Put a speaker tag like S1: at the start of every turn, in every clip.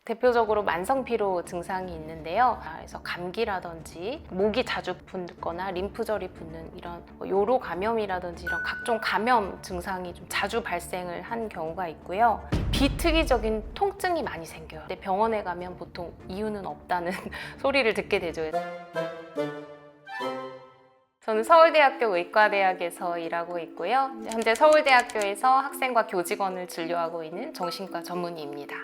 S1: 대표적으로 만성피로 증상이 있는데요. 그래서 감기라든지 목이 자주 붓거나 림프절이 붓는 이런 요로 감염이라든지 이런 각종 감염 증상이 좀 자주 발생을 한 경우가 있고요. 비특이적인 통증이 많이 생겨요. 근데 병원에 가면 보통 이유는 없다는 소리를 듣게 되죠. 저는 서울대학교 의과대학에서 일하고 있고요. 현재 서울대학교에서 학생과 교직원을 진료하고 있는 정신과 전문의입니다.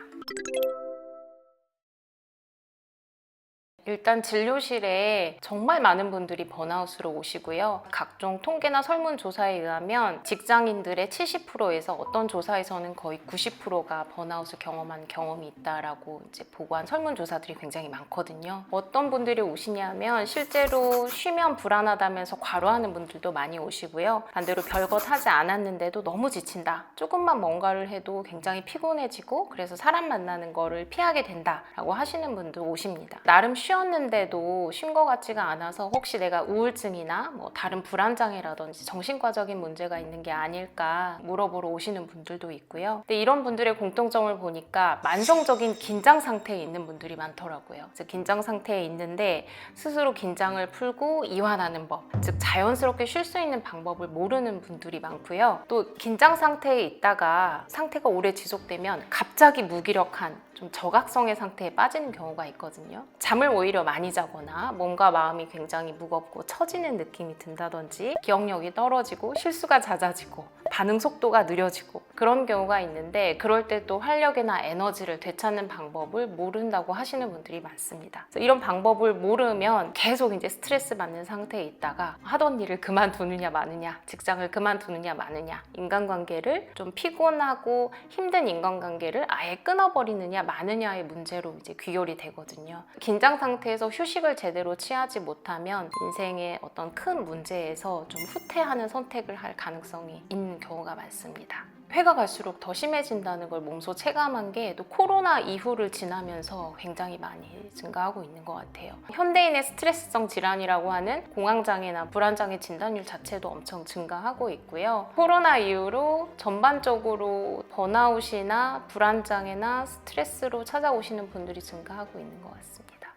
S1: 일단 진료실에 정말 많은 분들이 번아웃으로 오시고요. 각종 통계나 설문조사에 의하면 직장인들의 70%에서 어떤 조사에서는 거의 90%가 번아웃을 경험한 경험이 있다라고 이제 보고한 설문조사들이 굉장히 많거든요. 어떤 분들이 오시냐면 실제로 쉬면 불안하다면서 과로하는 분들도 많이 오시고요. 반대로 별것 하지 않았는데도 너무 지친다. 조금만 뭔가를 해도 굉장히 피곤해지고 그래서 사람 만나는 거를 피하게 된다라고 하시는 분도 오십니다. 나름 쉬었는데도 쉰 것 같지가 않아서 혹시 내가 우울증이나 뭐 다른 불안장애라든지 정신과적인 문제가 있는 게 아닐까 물어보러 오시는 분들도 있고요. 근데 이런 분들의 공통점을 보니까 만성적인 긴장 상태에 있는 분들이 많더라고요. 즉 긴장 상태에 있는데 스스로 긴장을 풀고 이완하는 법, 즉 자연스럽게 쉴 수 있는 방법을 모르는 분들이 많고요. 또 긴장 상태에 있다가 상태가 오래 지속되면 갑자기 무기력한 좀 저각성의 상태에 빠지는 경우가 있거든요. 잠을 오히려 많이 자거나 몸과 마음이 굉장히 무겁고 처지는 느낌이 든다든지 기억력이 떨어지고 실수가 잦아지고 반응 속도가 느려지고 그런 경우가 있는데 그럴 때 또 활력이나 에너지를 되찾는 방법을 모른다고 하시는 분들이 많습니다. 이런 방법을 모르면 계속 이제 스트레스 받는 상태에 있다가 하던 일을 그만두느냐 마느냐, 직장을 그만두느냐 마느냐, 인간관계를 좀 피곤하고 힘든 인간관계를 아예 끊어버리느냐 마느냐의 문제로 이제 귀결이 되거든요. 긴장 상태에서 휴식을 제대로 취하지 못하면 인생의 어떤 큰 문제에서 좀 후퇴하는 선택을 할 가능성이 있는 경우가 많습니다. 해가 갈수록 더 심해진다는 걸 몸소 체감한 게 또 코로나 이후를 지나면서 굉장히 많이 증가하고 있는 것 같아요. 현대인의 스트레스성 질환이라고 하는 공황장애나 불안장애 진단율 자체도 엄청 증가하고 있고요. 코로나 이후로 전반적으로 번아웃이나 불안장애나 스트레스로 찾아오시는 분들이 증가하고 있는 것 같습니다.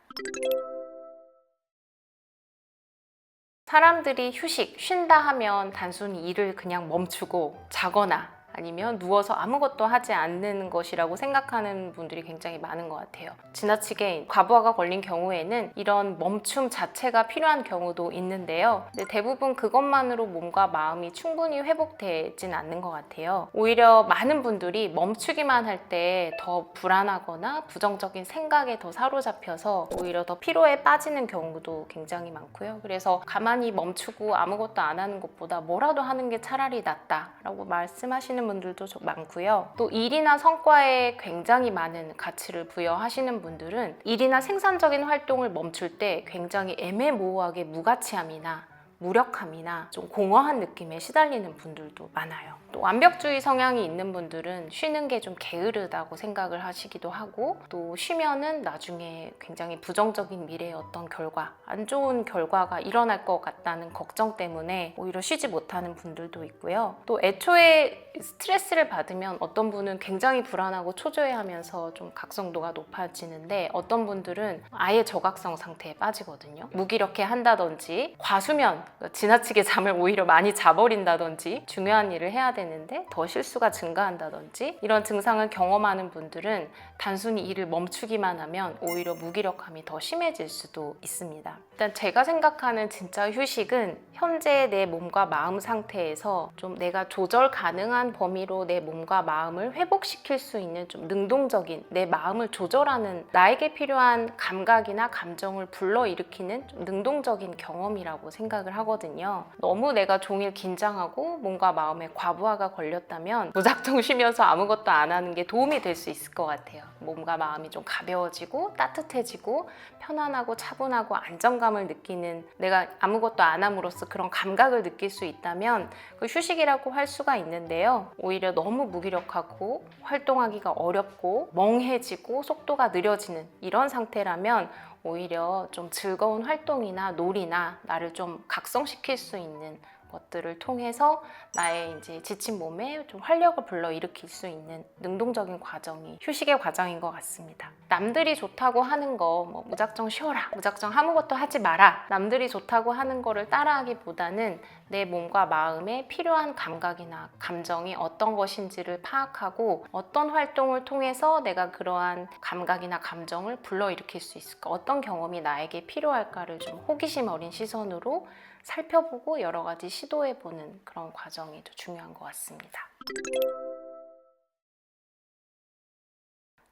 S1: 사람들이 휴식, 쉰다 하면 단순히 일을 그냥 멈추고 자거나 아니면 누워서 아무것도 하지 않는 것이라고 생각하는 분들이 굉장히 많은 것 같아요. 지나치게 과부하가 걸린 경우에는 이런 멈춤 자체가 필요한 경우도 있는데요. 대부분 그것만으로 몸과 마음이 충분히 회복되진 않는 것 같아요. 오히려 많은 분들이 멈추기만 할 때 더 불안하거나 부정적인 생각에 더 사로잡혀서 오히려 더 피로에 빠지는 경우도 굉장히 많고요. 그래서 가만히 멈추고 아무것도 안 하는 것보다 뭐라도 하는 게 차라리 낫다라고 말씀하시는 분들도 좀 많고요. 또 일이나 성과에 굉장히 많은 가치를 부여하시는 분들은 일이나 생산적인 활동을 멈출 때 굉장히 애매모호하게 무가치함이나 무력함이나 좀 공허한 느낌에 시달리는 분들도 많아요. 또 완벽주의 성향이 있는 분들은 쉬는 게 좀 게으르다고 생각을 하시기도 하고 또 쉬면은 나중에 굉장히 부정적인 미래의 어떤 결과, 안 좋은 결과가 일어날 것 같다는 걱정 때문에 오히려 쉬지 못하는 분들도 있고요. 또 애초에 스트레스를 받으면 어떤 분은 굉장히 불안하고 초조해하면서 좀 각성도가 높아지는데 어떤 분들은 아예 저각성 상태에 빠지거든요. 무기력해 한다든지 과수면, 지나치게 잠을 오히려 많이 자버린다든지 중요한 일을 해야 되는데 더 실수가 증가한다든지 이런 증상을 경험하는 분들은 단순히 일을 멈추기만 하면 오히려 무기력함이 더 심해질 수도 있습니다. 일단 제가 생각하는 진짜 휴식은 현재 내 몸과 마음 상태에서 좀 내가 조절 가능한 범위로 내 몸과 마음을 회복시킬 수 있는 좀 능동적인 내 마음을 조절하는 나에게 필요한 감각이나 감정을 불러일으키는 좀 능동적인 경험이라고 생각을 하거든요. 너무 내가 종일 긴장하고 몸과 마음에 과부하가 걸렸다면 무작정 쉬면서 아무것도 안 하는 게 도움이 될 수 있을 것 같아요. 몸과 마음이 좀 가벼워지고 따뜻해지고 편안하고 차분하고 안정감을 느끼는 내가 아무것도 안 함으로써 그런 감각을 느낄 수 있다면 그 휴식이라고 할 수가 있는데요. 오히려 너무 무기력하고 활동하기가 어렵고 멍해지고 속도가 느려지는 이런 상태라면 오히려 좀 즐거운 활동이나 놀이나 나를 좀 각성시킬 수 있는 것들을 통해서 나의 이제 지친 몸에 좀 활력을 불러일으킬 수 있는 능동적인 과정이 휴식의 과정인 것 같습니다. 남들이 좋다고 하는 거, 뭐 무작정 쉬어라, 무작정 아무것도 하지 마라, 남들이 좋다고 하는 거를 따라하기보다는 내 몸과 마음에 필요한 감각이나 감정이 어떤 것인지를 파악하고 어떤 활동을 통해서 내가 그러한 감각이나 감정을 불러일으킬 수 있을까, 어떤 경험이 나에게 필요할까를 좀 호기심 어린 시선으로 살펴보고 여러 가지 시도해보는 그런 과정이 더 중요한 것 같습니다.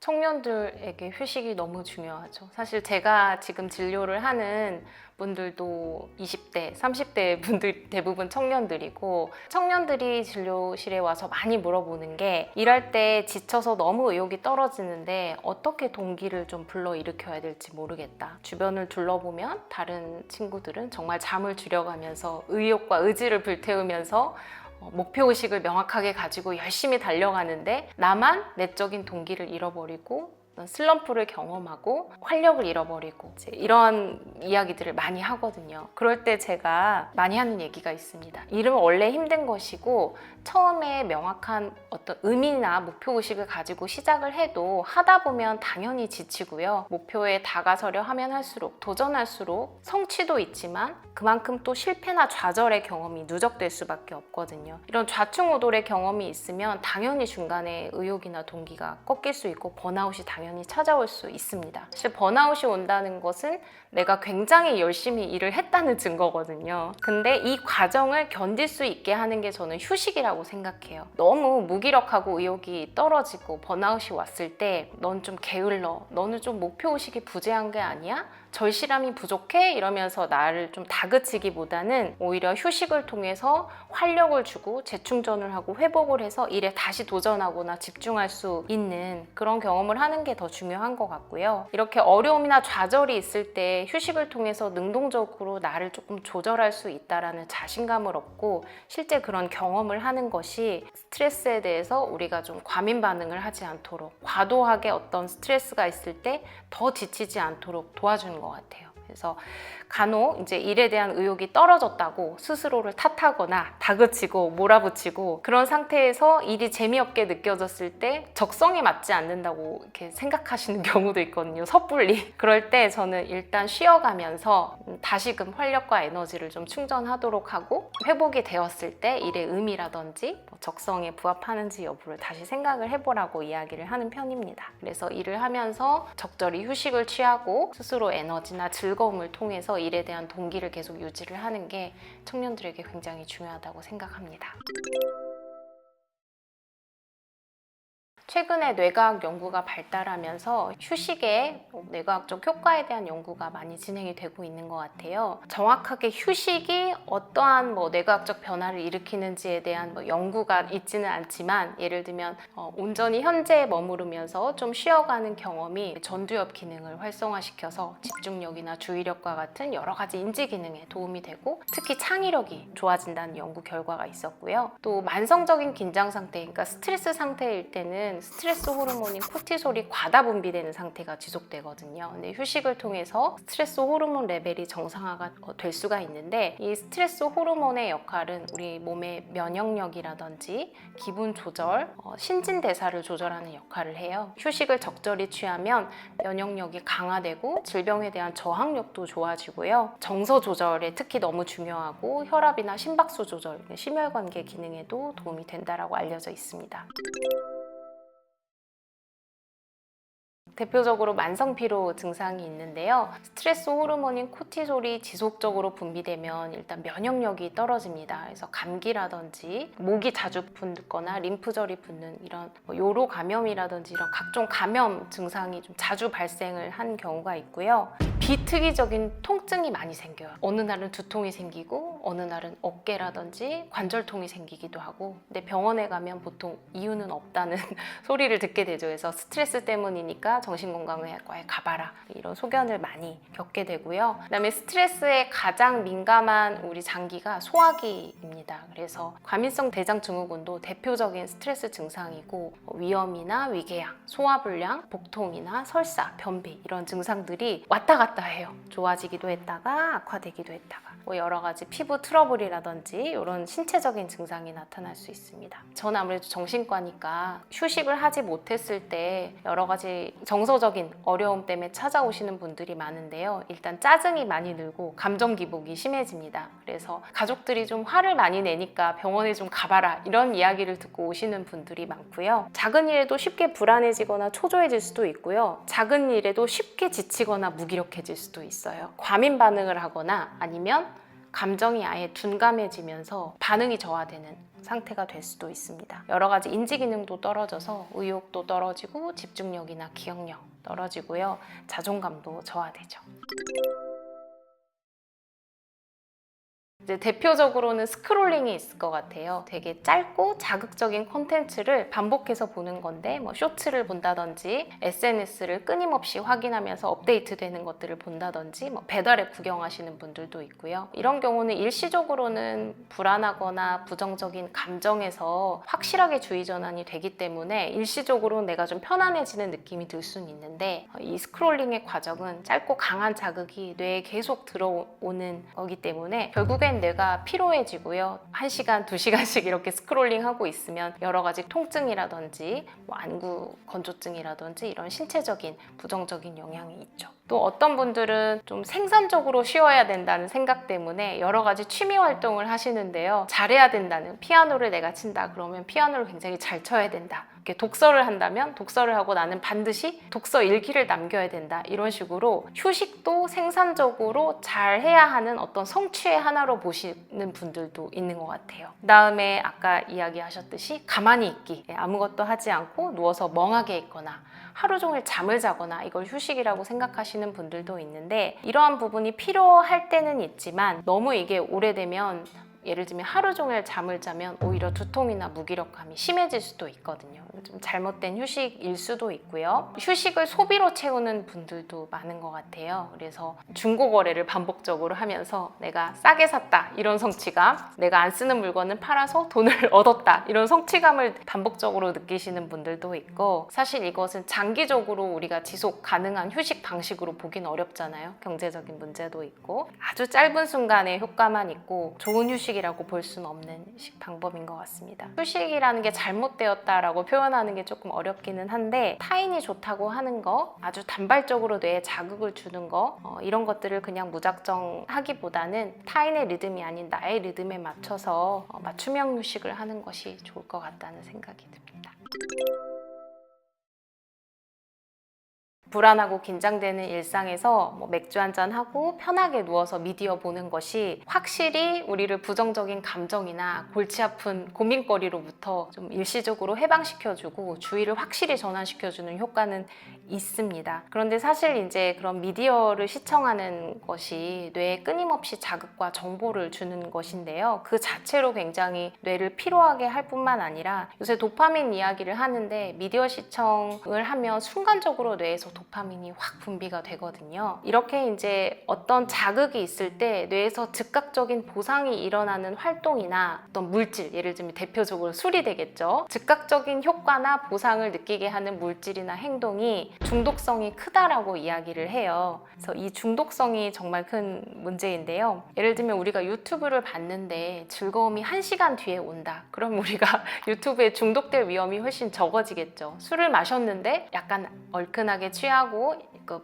S1: 청년들에게 휴식이 너무 중요하죠. 사실 제가 지금 진료를 하는 분들도 20대, 30대 분들 대부분 청년들이고, 청년들이 진료실에 와서 많이 물어보는 게 일할 때 지쳐서 너무 의욕이 떨어지는데 어떻게 동기를 좀 불러일으켜야 될지 모르겠다. 주변을 둘러보면 다른 친구들은 정말 잠을 줄여가면서 의욕과 의지를 불태우면서 목표의식을 명확하게 가지고 열심히 달려가는데 나만 내적인 동기를 잃어버리고 슬럼프를 경험하고 활력을 잃어버리고 이런 이야기들을 많이 하거든요. 그럴 때 제가 많이 하는 얘기가 있습니다. 일은 원래 힘든 것이고 처음에 명확한 어떤 의미나 목표의식을 가지고 시작을 해도 하다 보면 당연히 지치고요. 목표에 다가서려 하면 할수록, 도전할수록 성취도 있지만 그만큼 또 실패나 좌절의 경험이 누적될 수밖에 없거든요. 이런 좌충우돌의 경험이 있으면 당연히 중간에 의욕이나 동기가 꺾일 수 있고 번아웃이 당연히 찾아올 수 있습니다. 사실 번아웃이 온다는 것은 내가 굉장히 열심히 일을 했다는 증거거든요. 근데 이 과정을 견딜 수 있게 하는 게 저는 휴식이라고 생각해요. 너무 무기력하고 의욕이 떨어지고 번아웃이 왔을 때 넌 좀 게을러, 너는 좀 목표의식이 부재한 게 아니야? 절실함이 부족해? 이러면서 나를 좀 다그치기보다는 오히려 휴식을 통해서 활력을 주고 재충전을 하고 회복을 해서 일에 다시 도전하거나 집중할 수 있는 그런 경험을 하는 게 더 중요한 것 같고요. 이렇게 어려움이나 좌절이 있을 때 휴식을 통해서 능동적으로 나를 조금 조절할 수 있다라는 자신감을 얻고 실제 그런 경험을 하는 것이 스트레스에 대해서 우리가 좀 과민 반응을 하지 않도록, 과도하게 어떤 스트레스가 있을 때 더 지치지 않도록 도와주는 것 같아요. 그래서 간혹 이제 일에 대한 의욕이 떨어졌다고 스스로를 탓하거나 다그치고 몰아붙이고 그런 상태에서 일이 재미없게 느껴졌을 때 적성에 맞지 않는다고 이렇게 생각하시는 경우도 있거든요. 섣불리. 그럴 때 저는 일단 쉬어가면서 다시금 활력과 에너지를 좀 충전하도록 하고 회복이 되었을 때 일의 의미라든지 적성에 부합하는지 여부를 다시 생각을 해보라고 이야기를 하는 편입니다. 그래서 일을 하면서 적절히 휴식을 취하고 스스로 에너지나 즐거움을 통해서 일에 대한 동기를 계속 유지를 하는 게 청년들에게 굉장히 중요하다고 생각합니다. 최근에 뇌과학 연구가 발달하면서 휴식의 뇌과학적 효과에 대한 연구가 많이 진행이 되고 있는 것 같아요. 정확하게 휴식이 어떠한 뇌과학적 변화를 일으키는지에 대한 연구가 있지는 않지만, 예를 들면 온전히 현재에 머무르면서 좀 쉬어가는 경험이 전두엽 기능을 활성화시켜서 집중력이나 주의력과 같은 여러 가지 인지 기능에 도움이 되고 특히 창의력이 좋아진다는 연구 결과가 있었고요. 또 만성적인 긴장 상태, 그러니까 스트레스 상태일 때는 스트레스 호르몬인 코티솔이 과다 분비되는 상태가 지속되거든요. 근데 휴식을 통해서 스트레스 호르몬 레벨이 정상화가 될 수가 있는데, 이 스트레스 호르몬의 역할은 우리 몸의 면역력이라든지 기분 조절, 신진대사를 조절하는 역할을 해요. 휴식을 적절히 취하면 면역력이 강화되고 질병에 대한 저항력도 좋아지고요. 정서 조절에 특히 너무 중요하고 혈압이나 심박수 조절, 심혈관계 기능에도 도움이 된다고 알려져 있습니다. 대표적으로 만성피로 증상이 있는데요. 스트레스 호르몬인 코티솔이 지속적으로 분비되면 일단 면역력이 떨어집니다. 그래서 감기라든지 목이 자주 붓거나 림프절이 붓는 이런 요로 감염이라든지 이런 각종 감염 증상이 좀 자주 발생을 한 경우가 있고요. 비특이적인 통증이 많이 생겨요. 어느 날은 두통이 생기고 어느 날은 어깨라든지 관절통이 생기기도 하고, 근데 병원에 가면 보통 이유는 없다는 소리를 듣게 되죠. 그래서 스트레스 때문이니까 정신건강의학과에 가봐라, 이런 소견을 많이 겪게 되고요. 그다음에 스트레스에 가장 민감한 우리 장기가 소화기입니다. 그래서 과민성 대장증후군도 대표적인 스트레스 증상이고 위염이나 위궤양, 소화불량, 복통이나 설사, 변비 이런 증상들이 왔다 갔다 해요. 좋아지기도 했다가 악화되기도 했다가. 뭐 여러 가지 피부 트러블이라든지 이런 신체적인 증상이 나타날 수 있습니다. 저는 아무래도 정신과니까 휴식을 하지 못했을 때 여러 가지 정서적인 어려움 때문에 찾아오시는 분들이 많은데요. 일단 짜증이 많이 늘고 감정 기복이 심해집니다. 그래서 가족들이 좀 화를 많이 내니까 병원에 좀 가봐라 이런 이야기를 듣고 오시는 분들이 많고요. 작은 일에도 쉽게 불안해지거나 초조해질 수도 있고요. 작은 일에도 쉽게 지치거나 무기력해질 수도 있어요. 과민 반응을 하거나 아니면 감정이 아예 둔감해지면서 반응이 저하되는 상태가 될 수도 있습니다. 여러 가지 인지 기능도 떨어져서 의욕도 떨어지고 집중력이나 기억력 떨어지고요. 자존감도 저하되죠. 이제 대표적으로는 스크롤링이 있을 것 같아요. 되게 짧고 자극적인 콘텐츠를 반복해서 보는 건데 뭐 쇼츠를 본다든지 SNS를 끊임없이 확인하면서 업데이트되는 것들을 본다든지 뭐 배달앱 구경하시는 분들도 있고요. 이런 경우는 일시적으로는 불안하거나 부정적인 감정에서 확실하게 주의 전환이 되기 때문에 일시적으로 내가 좀 편안해지는 느낌이 들 수는 있는데 이 스크롤링의 과정은 짧고 강한 자극이 뇌에 계속 들어오는 거기 때문에 결국엔 내가 피로해지고요. 1시간, 2시간씩 이렇게 스크롤링하고 있으면 여러 가지 통증이라든지 뭐 안구 건조증이라든지 이런 신체적인 부정적인 영향이 있죠. 또 어떤 분들은 좀 생산적으로 쉬어야 된다는 생각 때문에 여러 가지 취미 활동을 하시는데요. 잘해야 된다는, 피아노를 내가 친다 그러면 피아노를 굉장히 잘 쳐야 된다. 이렇게 독서를 한다면 독서를 하고 나는 반드시 독서 일기를 남겨야 된다. 이런 식으로 휴식도 생산적으로 잘 해야 하는 어떤 성취의 하나로 보시는 분들도 있는 것 같아요. 그다음에 아까 이야기하셨듯이 가만히 있기, 아무것도 하지 않고 누워서 멍하게 있거나 하루 종일 잠을 자거나 이걸 휴식이라고 생각하시는 분들도 있는데 이러한 부분이 필요할 때는 있지만 너무 이게 오래되면 예를 들면 하루 종일 잠을 자면 오히려 두통이나 무기력감이 심해질 수도 있거든요. 좀 잘못된 휴식일 수도 있고요. 휴식을 소비로 채우는 분들도 많은 것 같아요. 그래서 중고 거래를 반복적으로 하면서 내가 싸게 샀다 이런 성취감, 내가 안 쓰는 물건을 팔아서 돈을 얻었다 이런 성취감을 반복적으로 느끼시는 분들도 있고 사실 이것은 장기적으로 우리가 지속 가능한 휴식 방식으로 보긴 어렵잖아요. 경제적인 문제도 있고 아주 짧은 순간의 효과만 있고 좋은 휴식이라고 볼 수는 없는 방법인 것 같습니다. 휴식이라는 게 잘못되었다라고 표현하는 게 조금 어렵기는 한데 타인이 좋다고 하는 거, 아주 단발적으로 뇌에 자극을 주는 거 이런 것들을 그냥 무작정 하기보다는 타인의 리듬이 아닌 나의 리듬에 맞춰서 맞춤형 휴식을 하는 것이 좋을 것 같다는 생각이 듭니다. 불안하고 긴장되는 일상에서 뭐 맥주 한잔 하고 편하게 누워서 미디어 보는 것이 확실히 우리를 부정적인 감정이나 골치 아픈 고민거리로부터 좀 일시적으로 해방시켜주고 주의를 확실히 전환시켜주는 효과는 있습니다. 그런데 사실 이제 그런 미디어를 시청하는 것이 뇌에 끊임없이 자극과 정보를 주는 것인데요. 그 자체로 굉장히 뇌를 피로하게 할 뿐만 아니라 요새 도파민 이야기를 하는데 미디어 시청을 하면 순간적으로 뇌에서 도파민이 확 분비가 되거든요. 이렇게 이제 어떤 자극이 있을 때 뇌에서 즉각적인 보상이 일어나는 활동이나 어떤 물질, 예를 들면 대표적으로 술이 되겠죠. 즉각적인 효과나 보상을 느끼게 하는 물질이나 행동이 중독성이 크다라고 이야기를 해요. 그래서 이 중독성이 정말 큰 문제인데요. 예를 들면 우리가 유튜브를 봤는데 즐거움이 1시간 뒤에 온다. 그럼 우리가 유튜브에 중독될 위험이 훨씬 적어지겠죠. 술을 마셨는데 약간 얼큰하게 취하고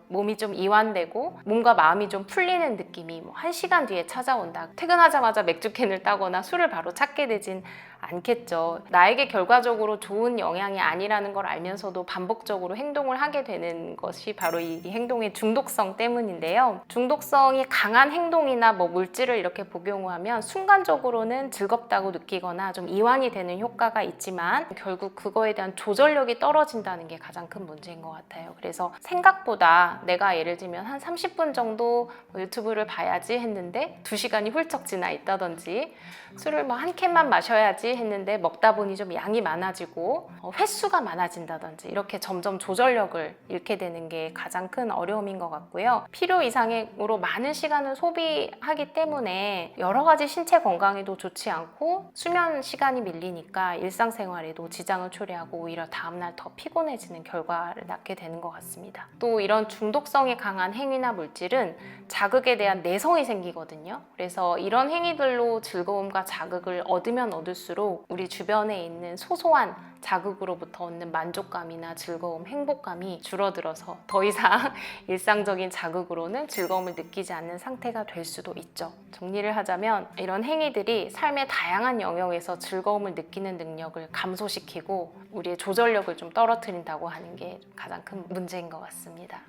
S1: 몸이 좀 이완되고 몸과 마음이 좀 풀리는 느낌이 1시간 뒤에 찾아온다. 퇴근하자마자 맥주캔을 따거나 술을 바로 찾게 되진 않겠죠. 나에게 결과적으로 좋은 영향이 아니라는 걸 알면서도 반복적으로 행동을 하게 되는 것이 바로 이 행동의 중독성 때문인데요. 중독성이 강한 행동이나 물질을 이렇게 복용하면 순간적으로는 즐겁다고 느끼거나 좀 이완이 되는 효과가 있지만 결국 그거에 대한 조절력이 떨어진다는 게 가장 큰 문제인 것 같아요. 그래서 생각보다 내가 예를 들면 한 30분 정도 유튜브를 봐야지 했는데 2시간이 훌쩍 지나 있다든지 술을 한 캔만 마셔야지 했는데 먹다 보니 좀 양이 많아지고 횟수가 많아진다든지 이렇게 점점 조절력을 잃게 되는 게 가장 큰 어려움인 것 같고요. 필요 이상으로 많은 시간을 소비하기 때문에 여러 가지 신체 건강에도 좋지 않고 수면 시간이 밀리니까 일상생활에도 지장을 초래하고 오히려 다음날 더 피곤해지는 결과를 낳게 되는 것 같습니다. 또 이런 중독성이 강한 행위나 물질은 자극에 대한 내성이 생기거든요. 그래서 이런 행위들로 즐거움과 자극을 얻으면 얻을수록 우리 주변에 있는 소소한 자극으로부터 얻는 만족감이나 즐거움, 행복감이 줄어들어서 더 이상 일상적인 자극으로는 즐거움을 느끼지 않는 상태가 될 수도 있죠. 정리를 하자면 이런 행위들이 삶의 다양한 영역에서 즐거움을 느끼는 능력을 감소시키고 우리의 조절력을 좀 떨어뜨린다고 하는 게 가장 큰 문제인 것 같습니다.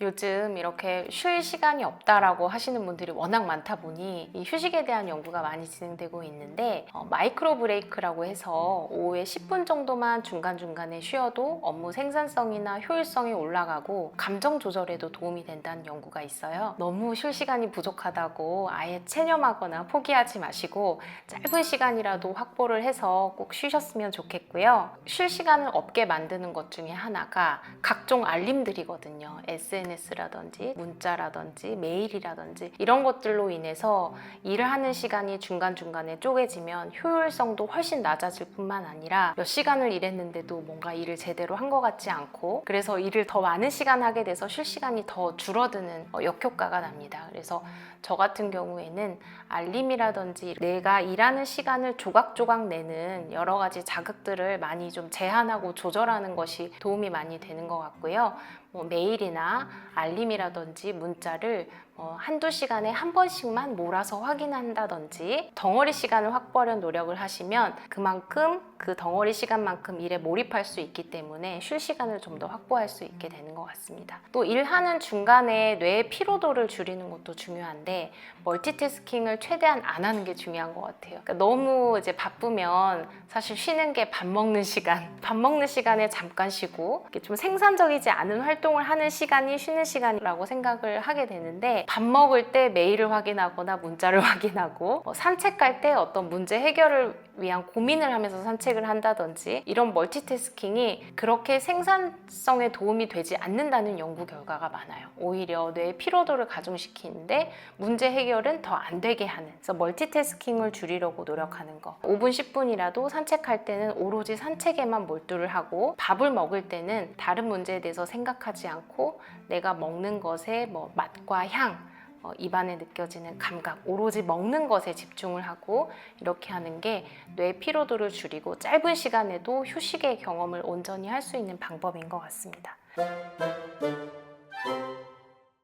S1: 요즘 이렇게 쉴 시간이 없다라고 하시는 분들이 워낙 많다 보니 이 휴식에 대한 연구가 많이 진행되고 있는데 마이크로 브레이크라고 해서 오후에 10분 정도만 중간중간에 쉬어도 업무 생산성이나 효율성이 올라가고 감정 조절에도 도움이 된다는 연구가 있어요. 너무 쉴 시간이 부족하다고 아예 체념하거나 포기하지 마시고 짧은 시간이라도 확보를 해서 꼭 쉬셨으면 좋겠고요. 쉴 시간을 없게 만드는 것 중에 하나가 각종 알림들이거든요. SNS라든지 문자라든지 메일이라든지 이런 것들로 인해서 일을 하는 시간이 중간중간에 쪼개지면 효율성도 훨씬 낮아질 뿐만 아니라 몇 시간을 일했는데도 뭔가 일을 제대로 한 것 같지 않고 그래서 일을 더 많은 시간 하게 돼서 쉴 시간이 더 줄어드는 역효과가 납니다. 그래서 저 같은 경우에는 알림이라든지 내가 일하는 시간을 조각조각 내는 여러 가지 자극들을 많이 좀 제한하고 조절하는 것이 도움이 많이 되는 것 같고요. 메일이나 알림이라든지 문자를 한두 시간에 한 번씩만 몰아서 확인한다든지 덩어리 시간을 확보하려는 노력을 하시면 그만큼 그 덩어리 시간만큼 일에 몰입할 수 있기 때문에 쉴 시간을 좀 더 확보할 수 있게 되는 것 같습니다. 또 일하는 중간에 뇌의 피로도를 줄이는 것도 중요한데 멀티태스킹을 최대한 안 하는 게 중요한 것 같아요. 그러니까 너무 이제 바쁘면 사실 쉬는 게 밥 먹는 시간, 밥 먹는 시간에 잠깐 쉬고 좀 생산적이지 않은 활동을 하는 시간이 쉬는 시간이라고 생각을 하게 되는데 밥 먹을 때 메일을 확인하거나 문자를 확인하고 산책할 때 어떤 문제 해결을 위한 고민을 하면서 산책을 한다든지 이런 멀티태스킹이 그렇게 생산성에 도움이 되지 않는다는 연구 결과가 많아요. 오히려 뇌의 피로도를 가중시키는데 문제 해결은 더 안 되게 하는, 그래서 멀티태스킹을 줄이려고 노력하는 거. 5분 10분이라도 산책할 때는 오로지 산책에만 몰두를 하고 밥을 먹을 때는 다른 문제에 대해서 생각하지 않고 내가 먹는 것의 맛과 향, 입안에 느껴지는 감각, 오로지 먹는 것에 집중을 하고 이렇게 하는 게 뇌 피로도를 줄이고 짧은 시간에도 휴식의 경험을 온전히 할 수 있는 방법인 것 같습니다.